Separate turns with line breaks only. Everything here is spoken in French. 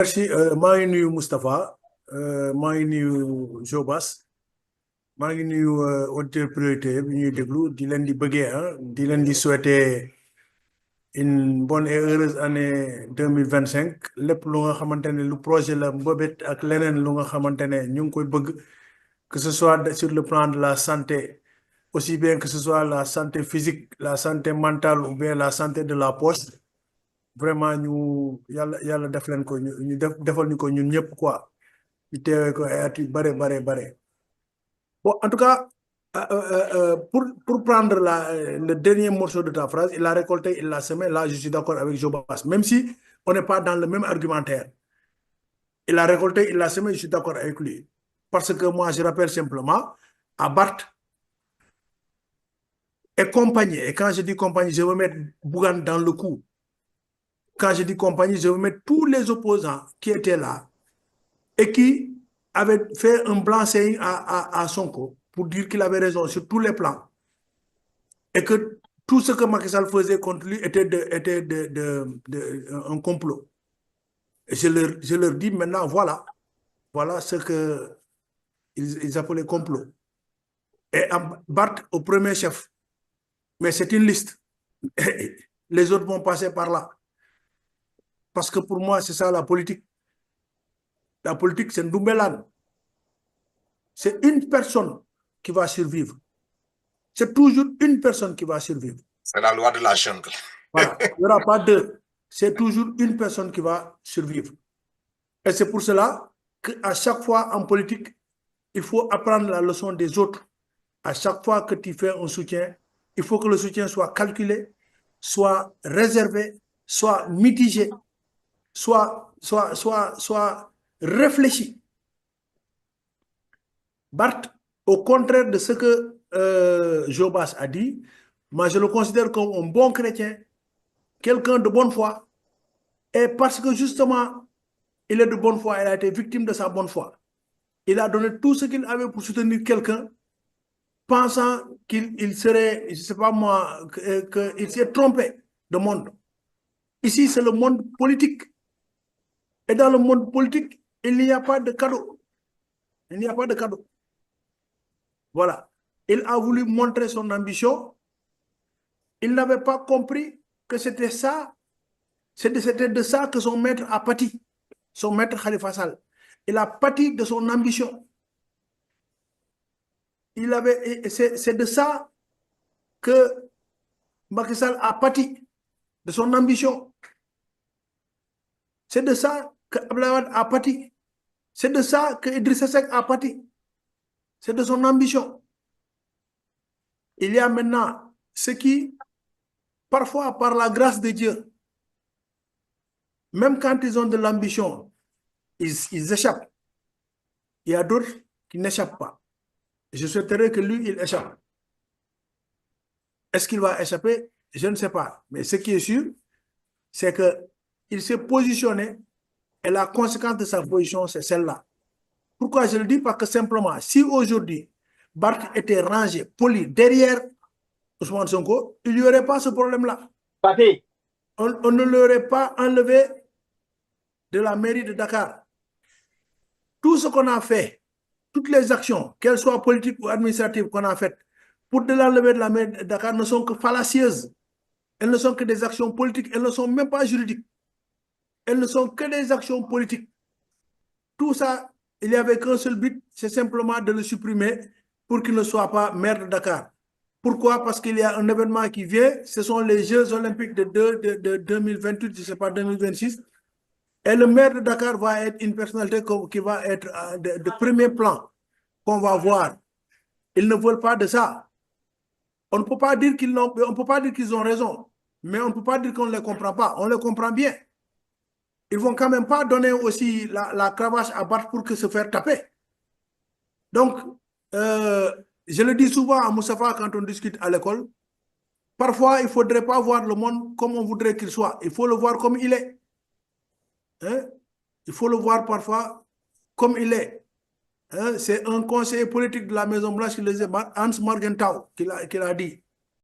Merci, maa ngi nuyu Moustapha maa ngi nuyu Jobas maa ngi nuyu auditeur priorité bi ñuy déglu di leen di bëggee di leen di souhaiter une bonne et heureuse année 2025 lépp lu nga xamante ne lu projet la mbëbët ak leneen lu nga xamante ne ñu ngi koy bëgg que ce soit sur le plan de la santé aussi bien que ce soit la santé physique la santé mentale ou bien la santé de la poche vraiment ñu yàlla def leen ko ñu defal ñu ko ñun ñëpp quoi ñu teewee ko ay at yu bare. Bon, en tout cas, pour prendre le dernier morceau de ta phrase, il a récolté, il l'a semé. Là, je suis d'accord avec Jobas. Même si on n'est pas dans le même argumentaire. Il a récolté, il l'a semé, je suis d'accord avec lui. Parce que moi, je rappelle simplement, à Barthes et compagnie, et quand je dis compagnie, je veux mettre Bougan dans le coup. Quand je dis compagnie, je veux mettre tous les opposants qui étaient là et qui avaient fait un blanc-seing à Sonko pour dire qu'il avait raison sur tous les plans et que tout ce que Macky Sall faisait contre lui était un complot. Et je leur dis maintenant, voilà ce que ils appelaient complot. Et Barthes au premier chef. Mais c'est une liste. Les autres vont passer par là. Parce que pour moi, c'est ça la politique. La politique, c'est Ndoumbelane. C'est une personne qui va survivre. C'est toujours une personne qui va survivre.
C'est la loi de la jungle.
Voilà. Il n'y aura pas deux. C'est toujours une personne qui va survivre. Et c'est pour cela qu'à chaque fois en politique, il faut apprendre la leçon des autres. À chaque fois que tu fais un soutien, il faut que le soutien soit calculé, soit réservé, soit mitigé, soit réfléchi. Barthes, au contraire de ce que Jobas a dit, moi je le considère comme un bon chrétien, quelqu'un de bonne foi, et parce que justement, il est de bonne foi, il a été victime de sa bonne foi. Il a donné tout ce qu'il avait pour soutenir quelqu'un, pensant qu'il serait, je ne sais pas moi, qu'il s'est trompé de monde. Ici, c'est le monde politique. Et dans le monde politique, il n'y a pas de cadeau. Il n'y a pas de cadeau. Voilà. Il a voulu montrer son ambition. Il n'avait pas compris que c'était ça. C'était de ça que son maître a pâti. Son maître Khalifa Sall. Il a pâti de son ambition. C'est de ça que Macky Sall a pâti, de son ambition. C'est de ça que Abdoulaye Wade a pâti. C'est de ça que Idrissa Seck a pâti. C'est de son ambition. Il y a maintenant ceux qui, parfois par la grâce de Dieu, même quand ils ont de l'ambition, ils échappent. Il y a d'autres qui n'échappent pas. Je souhaiterais que lui, il échappe. Est-ce qu'il va échapper? Je ne sais pas. Mais ce qui est sûr, c'est qu'il s'est positionné et la conséquence de sa position, c'est celle-là. Pourquoi je le dis? Parce que simplement, si aujourd'hui, Barthes était rangé, poli, derrière Ousmane Sonko, il n'y aurait pas ce problème-là. On ne l'aurait pas enlevé de la mairie de Dakar. Tout ce qu'on a fait, toutes les actions, qu'elles soient politiques ou administratives qu'on a faites, pour de l'enlever de la mairie de Dakar ne sont que fallacieuses. Elles ne sont que des actions politiques, elles ne sont même pas juridiques. Elles ne sont que des actions politiques. Tout ça, il n'y avait qu'un seul but, c'est simplement de le supprimer pour qu'il ne soit pas maire de Dakar. Pourquoi? Parce qu'il y a un événement qui vient, ce sont les Jeux Olympiques de 2028, je ne sais pas, 2026. Et le maire de Dakar va être une personnalité qui va être de premier plan, qu'on va voir. Ils ne veulent pas de ça. On ne peut pas dire qu'ils ont raison, mais on ne peut pas dire qu'on ne les comprend pas. On les comprend bien. Ils ne vont quand même pas donner aussi la cravache à Barthes pour que se faire taper. Donc, je le dis souvent à Moustapha quand on discute à l'école, parfois il ne faudrait pas voir le monde comme on voudrait qu'il soit. Il faut le voir comme il est. Hein? Il faut le voir parfois comme il est. Hein? C'est un conseiller politique de la Maison-Blanche qui le disait, Hans Morgenthau, qui l'a dit.